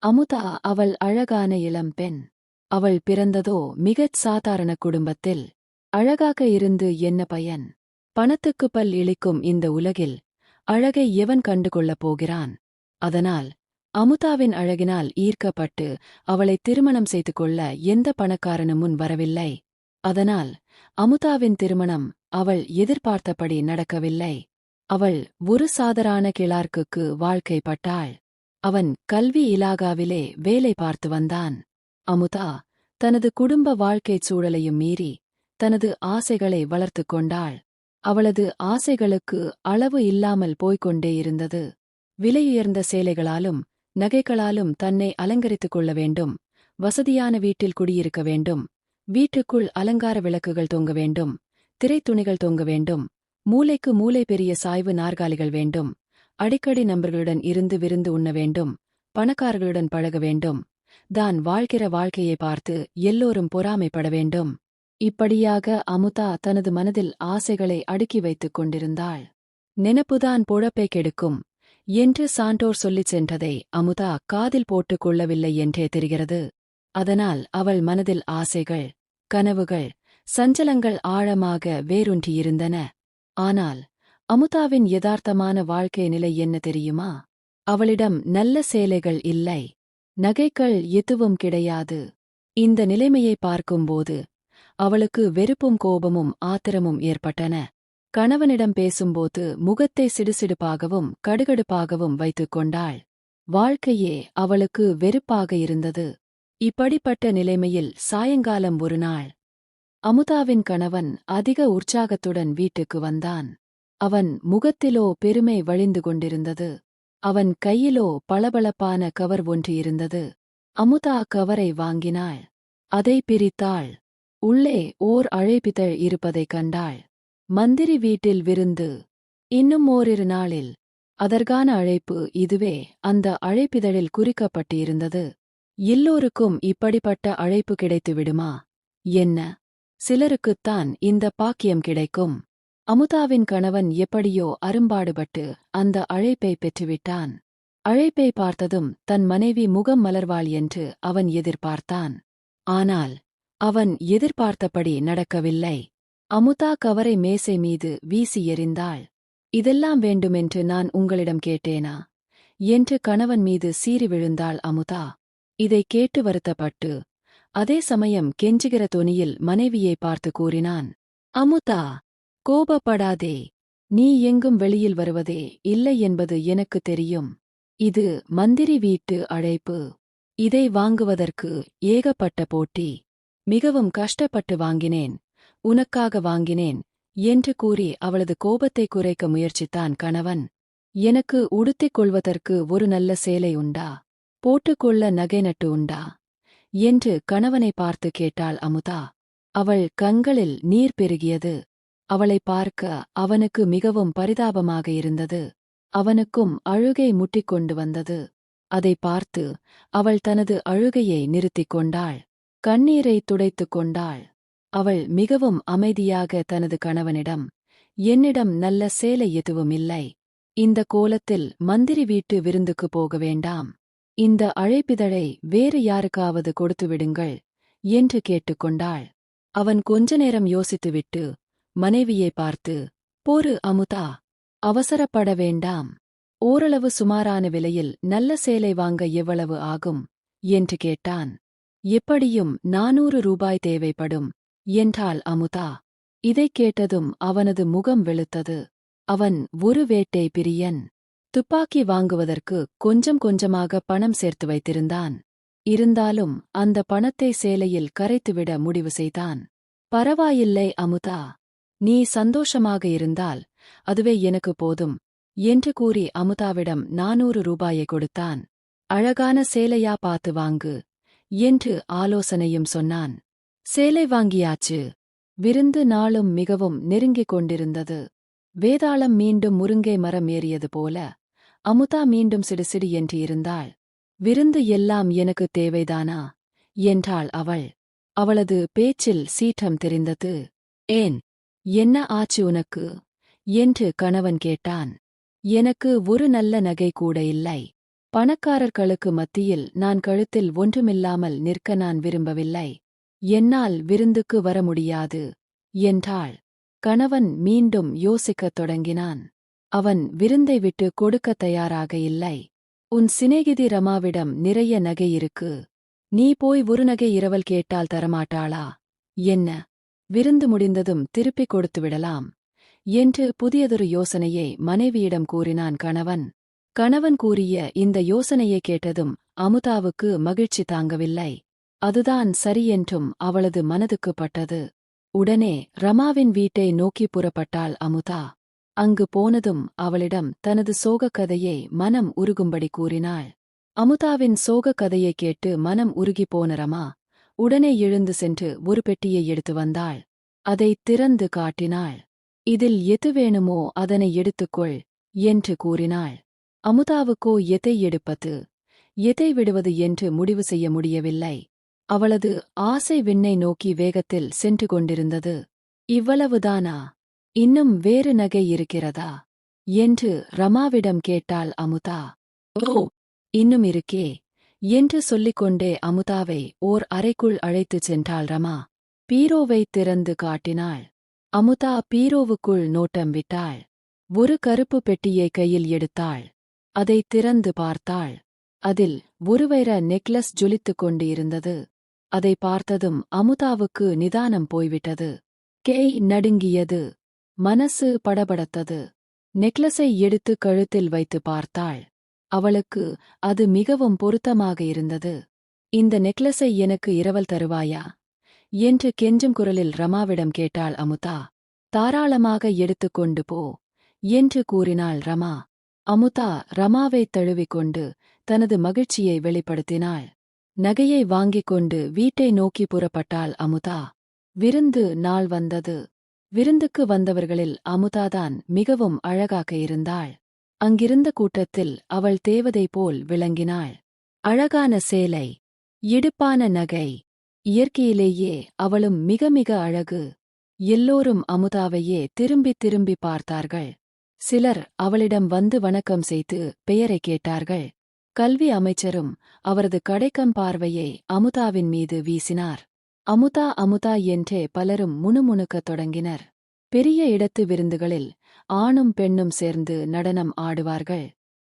அமுதா அவள் அழகான இளம்பெண். அவள் பிறந்ததோ மிகச் சாதாரண குடும்பத்தில். அழகாக இருந்து என்ன பயன்? பணத்துக்கு பல் இளிக்கும் இந்த உலகில் அழகை எவன் கண்டுகொள்ளப் போகிறான்? அதனால் அமுதாவின் அழகினால் ஈர்க்கப்பட்டு அவளை திருமணம் செய்து கொள்ள எந்த பணக்காரனும் முன் வரவில்லை. அதனால் அமுதாவின் திருமணம் அவள் எதிர்பார்த்தபடி நடக்கவில்லை. அவள் ஒரு சாதாரண கிளார்க்குக்கு வாழ்க்கைப்பட்டாள். அவன் கல்வி இலாகாவிலே வேலை பார்த்து வந்தான். அமுதா தனது குடும்ப வாழ்க்கைச் சூழலையும் மீறி தனது ஆசைகளை வளர்த்துக் கொண்டாள். அவளது ஆசைகளுக்கு அளவு இல்லாமல் போய்க்கொண்டே இருந்தது. விலையுயர்ந்த சேலைகளாலும் நகைகளாலும் தன்னை அலங்கரித்துக் கொள்ள வேண்டும், வசதியான வீட்டில் குடியிருக்க வேண்டும், வீட்டுக்குள் அலங்கார விளக்குகள் தொங்க வேண்டும், திரைத்துணிகள் தொங்க வேண்டும், மூலைக்கு மூலை பெரிய சாய்வு நாற்காலிகள் வேண்டும், அடிக்கடி நண்பர்களுடன் இருந்து விருந்து உண்ண வேண்டும், பணக்காரர்களுடன் பழக வேண்டும், தான் வாழ்கிற வாழ்க்கையை பார்த்து எல்லோரும் பொறாமைப்பட வேண்டும். இப்படியாக அமுதா தனது மனதில் ஆசைகளை அடுக்கி வைத்துக் கொண்டிருந்தாள். நினைப்புதான் பொழப்பை கெடுக்கும் என்று சான்றோர் சொல்லிச் சென்றதை அமுதா காதில் போட்டுக் கொள்ளவில்லை என்றே தெரிகிறது. அதனால் அவள் மனதில் ஆசைகள், கனவுகள், சஞ்சலங்கள் ஆழமாக வேரூன்றியிருந்தன. ஆனால் அமுதாவின் யதார்த்தமான வாழ்க்கை நிலை என்ன தெரியுமா? அவளிடம் நல்ல சேலைகள் இல்லை, நகைகள் எதுவும் கிடையாது. இந்த நிலைமையை பார்க்கும்போது அவளுக்கு வெறுப்பும் கோபமும் ஆத்திரமும் ஏற்பட்டன. கணவனிடம் பேசும்போது முகத்தை சிடுசிடுப்பாகவும் கடுகடுப்பாகவும் வைத்துக் கொண்டாள். வாழ்க்கையே அவளுக்கு வெறுப்பாக இருந்தது. இப்படிப்பட்ட நிலைமையில் சாயங்காலம் ஒரு நாள் அமுதாவின் கணவன் அதிக உற்சாகத்துடன் வீட்டுக்கு வந்தான். அவன் முகத்திலோ பெருமை வழிந்து கொண்டிருந்தது. அவன் கையிலோ பளபளப்பான கவர் ஒன்று இருந்தது. அமுதா கவரை வாங்கினாள். அதை பிரித்தாள். உள்ளே ஓர் அழைப்பிதழ் இருப்பதைக் கண்டாள். மந்திரி வீட்டில் விருந்து. இன்னும் ஓரிரு நாளில். அதற்கான அழைப்பு இதுவே அந்த அழைப்பிதழில் குறிக்கப்பட்டிருந்தது. எல்லோருக்கும் இப்படிப்பட்ட அழைப்பு கிடைத்து விடுமா என்ன? சிலருக்குத்தான் இந்த பாக்கியம் கிடைக்கும். அமுதாவின் கணவன் எப்படியோ அரும்பாடுபட்டு அந்த அழைப்பை பெற்றுவிட்டான். அழைப்பை பார்த்ததும் தன் மனைவி முகம் மலர்வாள் என்று அவன் எதிர்பார்த்தான். ஆனால் அவன் எதிர்பார்த்தபடி நடக்கவில்லை. அமுதா கவரை மேசை மீது வீசி எறிந்தாள். இதெல்லாம் வேண்டுமென்று நான் உங்களிடம் கேட்டேனா என்று கணவன் மீது சீறி விழுந்தாள் அமுதா. இதைக் கேட்டு வருத்தப்பட்டு அதே சமயம் கெஞ்சுகிற தொனியில் மனைவியை பார்த்து கூறினான், அமுதா, கோபப்படாதே. நீ எங்கும் வெளியில் வருவதே இல்லை என்பது எனக்கு தெரியும். இது மந்திரி வீட்டு அழைப்பு. இதை வாங்குவதற்கு ஏகப்பட்ட போட்டி. மிகவும் கஷ்டப்பட்டு வாங்கினேன், உனக்காக வாங்கினேன் என்று கூறி அவளது கோபத்தை குறைக்க முயற்சித்தான் கணவன். எனக்கு உடுத்திக் கொள்வதற்கு ஒரு நல்ல சேலை உண்டா? போட்டுக்கொள்ள நகை நட்டு உண்டா என்று கணவனை பார்த்து கேட்டாள் அமுதா. அவள் கண்களில் நீர் பெருகியது. அவளை பார்க்க அவனுக்கு மிகவும் பரிதாபமாக இருந்தது. அவனுக்கும் அழுகை முட்டிக்கொண்டு வந்தது. அதை பார்த்து அவள் தனது அழுகையை நிறுத்திக் கொண்டாள். கண்ணீரை துடைத்துக் கொண்டாள். அவள் மிகவும் அமைதியாக தனது கணவனிடம், என்னிடம் நல்ல சேலை எதுவும் இல்லை. இந்த கோலத்தில் மந்திரி வீட்டு விருந்துக்கு போக வேண்டாம். இந்த அழைப்பிதழை வேறு யாருக்காவது கொடுத்து விடுங்கள் என்று கேட்டுக்கொண்டாள். அவன் கொஞ்ச நேரம் யோசித்துவிட்டு மனைவியை பார்த்து, போரு அமுதா, அவசரப்பட வேண்டாம். ஓரளவு சுமாரான விலையில் நல்ல சேலை வாங்க எவ்வளவு ஆகும் என்று கேட்டான். எப்படியும் 400 ரூபாய் தேவைப்படும் என்றாள் அமுதா. இதைக் கேட்டதும் அவனது முகம் வெளுத்தது. அவன் ஒரு வேட்டை பிரியன். துப்பாக்கி வாங்குவதற்கு கொஞ்சம் கொஞ்சமாக பணம் சேர்த்து வைத்திருந்தான். இருந்தாலும் அந்த பணத்தை சேலையில் கரைத்துவிட முடிவு செய்தான். பரவாயில்லை அமுதா, நீ சந்தோஷமாக இருந்தால் அதுவே எனக்கு போதும் என்று கூறி அமுதாவிடம் 400 ரூபாயை கொடுத்தான். அழகான சேலையா பார்த்து வாங்கு என்று ஆலோசனையும் சொன்னான். சேலை வாங்கியாச்சு. விருந்து நாளும் மிகவும் நெருங்கிக் கொண்டிருந்தது. வேதாளம் மீண்டும் முருங்கை மரம் ஏறியது போல அமுதா மீண்டும் சிடுசிடு என்று இருந்தாள். விருந்து எல்லாம் எனக்கு தேவைதானா என்றாள் அவள். அவளது பேச்சில் சீற்றம் தெரிந்தது. ஏன், என்ன ஆச்சு உனக்கு என்று கணவன் கேட்டான். எனக்கு ஒரு நல்ல நகை கூட இல்லை. பணக்காரர்களுக்கு மத்தியில் நான் கழுத்தில் ஒன்றுமில்லாமல் நிற்க நான் விரும்பவில்லை. என்னால் விருந்துக்கு வர முடியாது என்றாள். கணவன் மீண்டும் யோசிக்கத் தொடங்கினான். அவன் விருந்தை விட்டு கொடுக்கத் தயாராக இல்லை. உன் சிநேகிதி ரமாவிடம் நிறைய நகை இருக்கு. நீ போய் ஒரு நகை இரவல் கேட்டால் தரமாட்டாளா? என்ன? விருந்து முடிந்ததும் திருப்பிக் கொடுத்துவிடலாம் என்று புதியதொரு யோசனையை மனைவியிடம் கூறினான் கணவன். கணவன் கூறிய இந்த யோசனையை கேட்டதும் அமுதாவுக்கு மகிழ்ச்சி தாங்கவில்லை. அதுதான் சரியென்றும் அவளது மனதுக்குப் பட்டது. உடனே ரமாவின் வீட்டை நோக்கிப் புறப்பட்டாள் அமுதா. அங்கு போனதும் அவளிடம் தனது சோகக் கதையை மனம் உருகும்படி கூறினாள். அமுதாவின் சோகக் கதையைக் கேட்டு மனம் உருகிப்போன ரமா உடனே எழுந்து சென்று ஒரு பெட்டியை எடுத்து வந்தாள். அதைத் திறந்து காட்டினாள். இதில் எது வேணுமோ அதனை எடுத்துக்கொள் என்று கூறினாள். அமுதாவுக்கோ எதை எடுப்பது எதை விடுவது என்று முடிவு செய்ய முடியவில்லை. அவளது ஆசை விண்ணை நோக்கி வேகத்தில் சென்று கொண்டிருந்தது. இவ்வளவுதானா? இன்னும் வேறு நகை இருக்கிறதா என்று ரமாவிடம் கேட்டாள் அமுதா. ஓ, இன்னும் இருக்கே என்று சொல்லிக்கொண்டே அமுதாவை ஓர் அறைக்குள் அழைத்துச் சென்றாள் ரமா. பீரோவை திறந்து காட்டினாள். அமுதா பீரோவுக்குள் நோட்டம் விட்டாள். ஒரு கருப்பு பெட்டியை கையில் எடுத்தாள். அதைத் திறந்து பார்த்தாள். அதில் ஒரு வைர நெக்லஸ் ஜொலித்துக் கொண்டு இருந்தது. அதை பார்த்ததும் அமுதாவுக்கு நிதானம் போய்விட்டது. கை நடுங்கியது. மனசு படபடத்தது. நெக்லஸை எடுத்து கழுத்தில் வைத்து பார்த்தாள். அவளுக்கு அது மிகவும் பொருத்தமாக இருந்தது. இந்த நெக்லஸை எனக்கு இரவல் தருவாயா என்று கெஞ்சும் குரலில் ரமாவிடம் கேட்டாள் அமுதா. தாராளமாக எடுத்துக்கொண்டு போ என்று கூறினாள் ரமா. அமுதா ரமாவைத் தழுவிக்கொண்டு தனது மகிழ்ச்சியை வெளிப்படுத்தினாள். நகையை வாங்கிக் கொண்டு வீட்டை நோக்கி புறப்பட்டாள் அமுதா. விருந்து நாள் வந்தது. விருந்துக்கு வந்தவர்களில் அமுதாதான் மிகவும் அழகாக இருந்தாள். அங்கிருந்த கூட்டத்தில் அவள் தேவதை போல் விளங்கினாள். அழகான சேலை, இடுப்பான நகை, இயற்கையிலேயே அவளும் மிக மிக அழகு. எல்லோரும் அமுதாவையே திரும்பி திரும்பி பார்த்தார்கள். சிலர் அவளிடம் வந்து வணக்கம் செய்து பெயரை கேட்டார்கள். கல்வி அமைச்சரும் அவரது கடைக்கம் பார்வையை அமுதாவின் மீது வீசினார். அமுதா அமுதா என்றே பலரும் முணுமுணுக்கத் தொடங்கினர். பெரிய இடத்து விருந்துகளில் ஆணும் பெண்ணும் சேர்ந்து நடனம் ஆடுவார்கள்.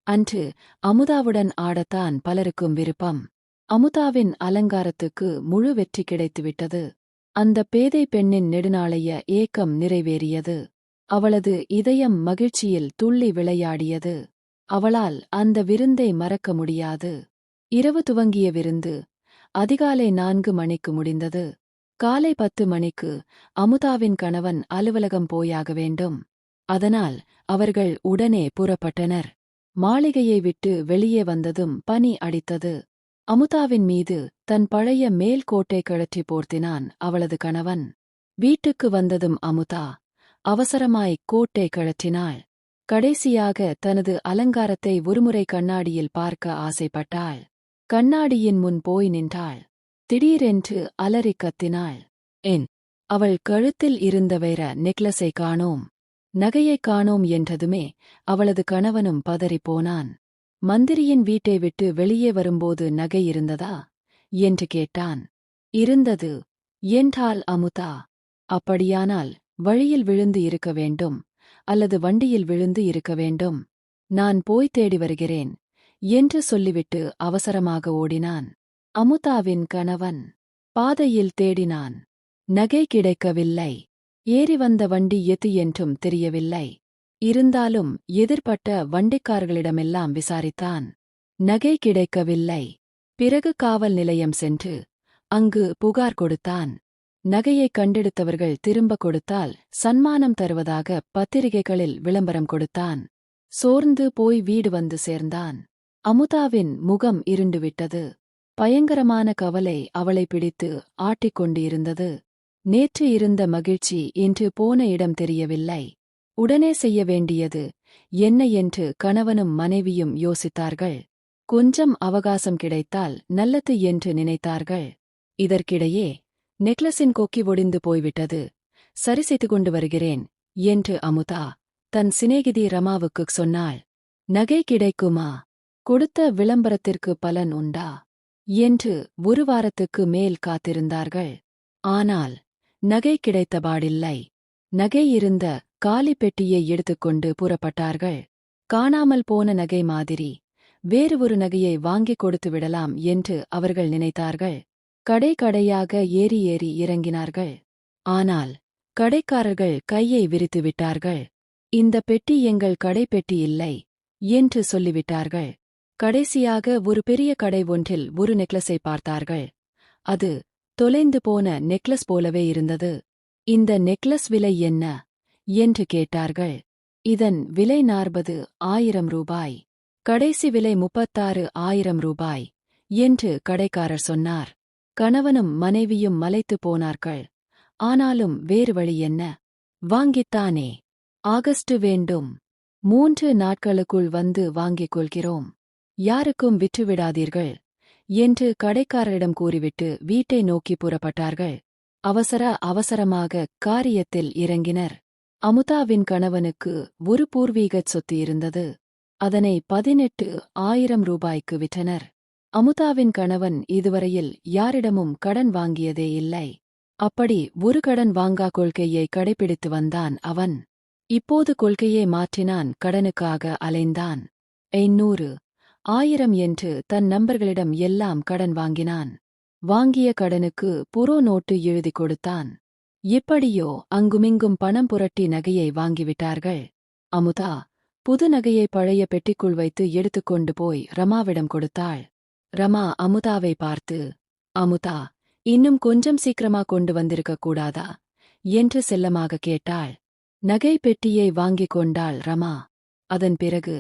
அன்று அமுதாவுடன் ஆடத்தான் பலருக்கும் விருப்பம். அமுதாவின் அலங்காரத்துக்கு முழு வெற்றி கிடைத்துவிட்டது. அந்த பேதை பெண்ணின் நெடுநாளைய ஏக்கம் நிறைவேறியது. அவளது இதயம் மகிழ்ச்சியில் துள்ளி விளையாடியது. அவளால் அந்த விருந்தை மறக்க முடியாது. இரவு துவங்கிய விருந்து அதிகாலை 4 மணிக்கு முடிந்தது. காலை 10 மணிக்கு அமுதாவின் கணவன் அலுவலகம் போயாக வேண்டும். அதனால் அவர்கள் உடனே புறப்பட்டனர். மாளிகையை விட்டு வெளியே வந்ததும் பனி அடித்தது. அமுதாவின் மீது தன் பழைய மேல் கோட்டை கழற்றி போர்த்தினான் அவளது கணவன். வீட்டுக்கு வந்ததும் அமுதா அவசரமாய் கோட்டை கழற்றினாள். கடைசியாக தனது அலங்காரத்தை ஒருமுறை கண்ணாடியில் பார்க்க ஆசைப்பட்டாள். கண்ணாடியின் முன் போய் நின்றாள். திடீரென்று அலறிக் கத்தினாள். என் அவள் கழுத்தில் இருந்த வைர நெக்லஸை காணோம், நகையைக் காணோம் என்றதுமே அவளது கணவனும் பதறிப்போனான். மந்திரியின் வீட்டை விட்டு வெளியே வரும்போது நகை இருந்ததா என்று கேட்டான். இருந்தது என்றாள் அமுதா. அப்படியானால் வழியில் விழுந்து இருக்க வேண்டும், அல்லது வண்டியில் விழுந்து இருக்க வேண்டும். நான் போய் தேடி வருகிறேன் என்று சொல்லிவிட்டு அவசரமாக ஓடினான். அமுதாவின் கணவன் பாதையில் தேடினான். நகை கிடைக்கவில்லை. ஏறி வந்த வண்டி எது என்றும் தெரியவில்லை. இருந்தாலும் எதிர்ப்பட்ட வண்டிக்காரர்களிடமெல்லாம் விசாரித்தான். நகை கிடைக்கவில்லை. பிறகு காவல் நிலையம் சென்று அங்கு புகார் கொடுத்தான். நகையை கண்டெடுத்தவர்கள் திரும்ப கொடுத்தால் சன்மானம் தருவதாக பத்திரிகைகளில் விளம்பரம் கொடுத்தான். சோர்ந்து போய் வீடு வந்து சேர்ந்தான். அமுதாவின் முகம் இருண்டுவிட்டது. பயங்கரமான கவலை அவளை பிடித்து ஆட்டிக்கொண்டு இருந்தது. நேற்று இருந்த மகிழ்ச்சி இன்று போன இடம் தெரியவில்லை. உடனே செய்ய வேண்டியது என்ன என்று கணவனும் மனைவியும் யோசித்தார்கள். கொஞ்சம் அவகாசம் கிடைத்தால் நல்லது என்று நினைத்தார்கள். இதற்கிடையே நெக்லஸின் கொக்கி ஒடிந்து போய்விட்டது, சரி செய்து கொண்டு வருகிறேன் என்று அமுதா தன் சிநேகிதி ரமாவுக்குச் சொன்னாள். நகை கிடைக்குமா கொடுத்த விளம்பரத்திற்கு பலன் உண்டா என்று ஒரு வாரத்துக்கு மேல் காத்திருந்தார்கள். ஆனால் நகை கிடைத்தபாடில்லை. நகை இருந்த காலி பெட்டியை எடுத்துக்கொண்டு புறப்பட்டார்கள். காணாமல் போன நகை மாதிரி வேறு ஒரு நகையை வாங்கிக் கொடுத்து விடலாம் என்று அவர்கள் நினைத்தார்கள். கடை கடையாக ஏறி ஏறி இறங்கினார்கள். ஆனால் கடைக்காரர்கள் கையை விரித்து விட்டார்கள். இந்த பெட்டி எங்கள் கடை பெட்டி இல்லை என்று சொல்லிவிட்டார்கள். கடைசியாக ஒரு பெரிய கடை ஒன்றில் ஒரு நெக்லஸை பார்த்தார்கள். அது தொலைந்து போன நெக்லஸ் போலவே இருந்தது. இந்த நெக்லஸ் விலை என்ன என்று கேட்டார்கள். இதன் விலை 40,000 ரூபாய். கடைசி விலை 36,000 ரூபாய் என்று கடைக்காரர் சொன்னார். கணவனும் மனைவியும் மலைத்து போனார்கள். ஆனாலும் வேறு வழி என்ன? வாங்கித்தானே ஆகஸ்ட் வேண்டும். 3 நாட்களுக்குள் வந்து வாங்கிக் கொள்கிறோம். யாருக்கும் விற்றுவிடாதீர்கள் என்று கடைக்காரரிடம் கூறிவிட்டு வீட்டை நோக்கி புறப்பட்டார்கள். அவசரமாக காரியத்தில் இறங்கினர். அமுதாவின் கணவனுக்கு ஒரு பூர்வீகச் சொத்து இருந்தது. அதனை 18,000 ரூபாய்க்கு விற்றனர். அமுதாவின் கணவன் இதுவரையில் யாரிடமும் கடன் வாங்கியதே இல்லை. அப்படி ஒரு கடன் வாங்கா கொள்கையை கடைபிடித்து வந்தான் அவன். இப்போது கொள்கையை மாற்றினான். கடனுக்காக அலைந்தான். 500, 1000 என்று தன் நண்பர்களிடம் எல்லாம் கடன் வாங்கினான். வாங்கிய கடனுக்கு புரோ நோட்டு எழுதி கொடுத்தான். எப்படியோ அங்குமிங்கும் பணம் புரட்டி நகையை வாங்கிவிட்டார்கள். அமுதா புது நகையை பழைய பெட்டிக்குள் வைத்து எடுத்துக்கொண்டு போய் ரமாவிடம் கொடுத்தாள். ரமா அமுதாவை பார்த்து, அமுதா, இன்னும் கொஞ்சம் சீக்கிரமா கொண்டு வந்திருக்கக் கூடாதா என்று செல்லமாக கேட்டாள். நகை பெட்டியை வாங்கிக் கொண்டாள் ரமா. அதன் பிறகு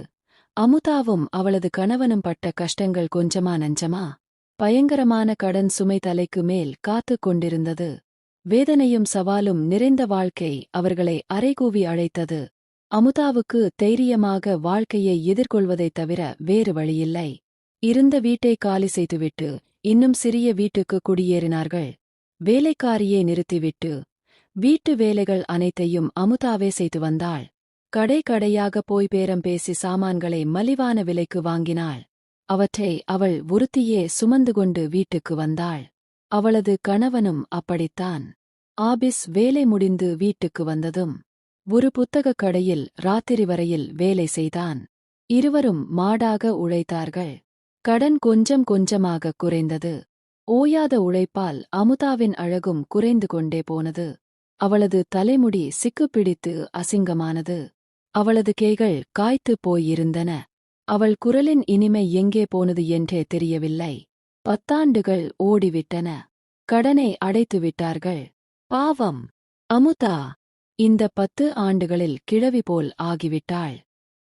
அமுதாவும் அவளது கணவனும் பட்ட கஷ்டங்கள் கொஞ்சமா நஞ்சமா? பயங்கரமான கடன் சுமை தலைக்கு மேல் காத்துக் கொண்டிருந்தது. வேதனையும் சவாலும் நிறைந்த வாழ்க்கை அவர்களை அறைகூவி அழைத்தது. அமுதாவுக்கு தைரியமாக வாழ்க்கையை எதிர்கொள்வதைத் தவிர வேறு வழியில்லை. இருந்த வீட்டை காலி செய்துவிட்டு இன்னும் சிறிய வீட்டுக்கு குடியேறினார்கள். வேலைக்காரியை நிறுத்திவிட்டு வீட்டு வேலைகள் அனைத்தையும் அமுதாவே செய்து வந்தாள். கடை கடையாக போய் பேரம் பேசி சாமான்களை மலிவான விலைக்கு வாங்கினாள். அவற்றை அவள் ஒருத்தியே சுமந்து கொண்டு வீட்டுக்கு வந்தாள். அவளது கணவனும் அப்படித்தான். ஆபீஸ் வேலை முடிந்து வீட்டுக்கு வந்ததும் ஒரு புத்தகக் கடையில் ராத்திரி வரையில் வேலை செய்தான். இருவரும் மாடாக உழைத்தார்கள். கடன் கொஞ்சம் கொஞ்சமாக குறைந்தது. ஓயாத உழைப்பால் அமுதாவின் அழகும் குறைந்து கொண்டே போனது. அவளது தலைமுடி சிக்குப்பிடித்து அசிங்கமானது. அவளது கைகள் காய்த்துப் போயிருந்தன. அவள் குரலின் இனிமை எங்கே போனது என்றே தெரியவில்லை. 10 ஆண்டுகள் ஓடிவிட்டன. கடனை அடைத்துவிட்டார்கள். பாவம் அமுதா இந்த 10 ஆண்டுகளில் கிழவி போல் ஆகிவிட்டாள்.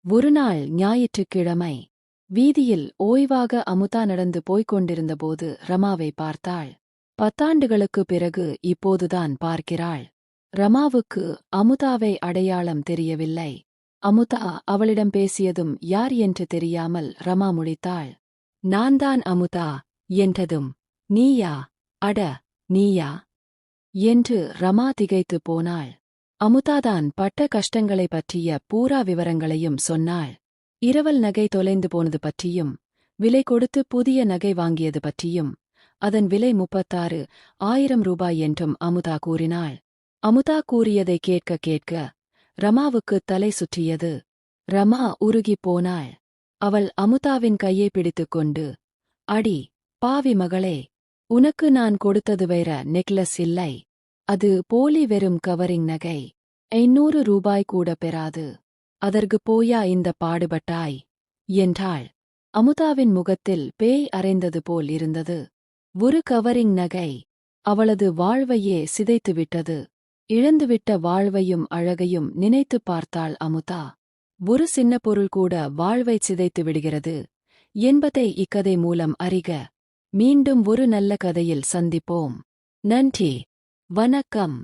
ஒருநாள் ஞாயிற்றுக்கிழமை வீதியில் ஓய்வாக அமுதா நடந்து போய்க் கொண்டிருந்தபோது ரமாவை பார்த்தாள். 10 ஆண்டுகளுக்குப் பிறகு இப்போதுதான் பார்க்கிறாள். ரமாவுக்கு அமுதாவை அடையாளம் தெரியவில்லை. அமுதா அவளிடம் பேசியதும் யார் என்று தெரியாமல் ரமா முழித்தாள். நான்தான் அமுதா என்றதும், நீயா? அட நீயா என்று ரமா திகைத்துப் போனாள். அமுதாதான் பட்ட கஷ்டங்களைப் பற்றிய பூரா விவரங்களையும் சொன்னாள். இரவல் நகை தொலைந்து போனது பற்றியும், விலை கொடுத்து புதிய நகை வாங்கியது பற்றியும், அதன் விலை 36,000 ரூபாய் என்றும் அமுதா கூறினாள். அமுதா கூறியதை கேட்க கேட்க ரமாவுக்கு தலை சுற்றியது. ரமா உருகிப் போனாள். அவள் அமுதாவின் கையை பிடித்துக்கொண்டு, அடி பாவி மகளே, உனக்கு நான் கொடுத்தது வேற நெக்லஸ் இல்லை. அது போலி வெறும் கவரிங் நகை. 500 ரூபாய் கூட பெறாது. அதற்கு போயா இந்த பாடுபட்டாய் என்றாள். அமுதாவின் முகத்தில் பேய் அறைந்தது போல் இருந்தது. ஒரு கவரிங் நகை அவளது வாழ்வையே சிதைத்துவிட்டது. இழந்துவிட்ட வாழ்வையும் அழகையும் நினைத்துப் பார்த்தாள் அமுதா. ஒரு சின்ன பொருள் கூட வாழ்வைச் சிதைத்து விடுகிறது என்பதை இக்கதை மூலம் அறிக. மீண்டும் ஒரு நல்ல கதையில் சந்திப்போம். நன்றி. வணக்கம்.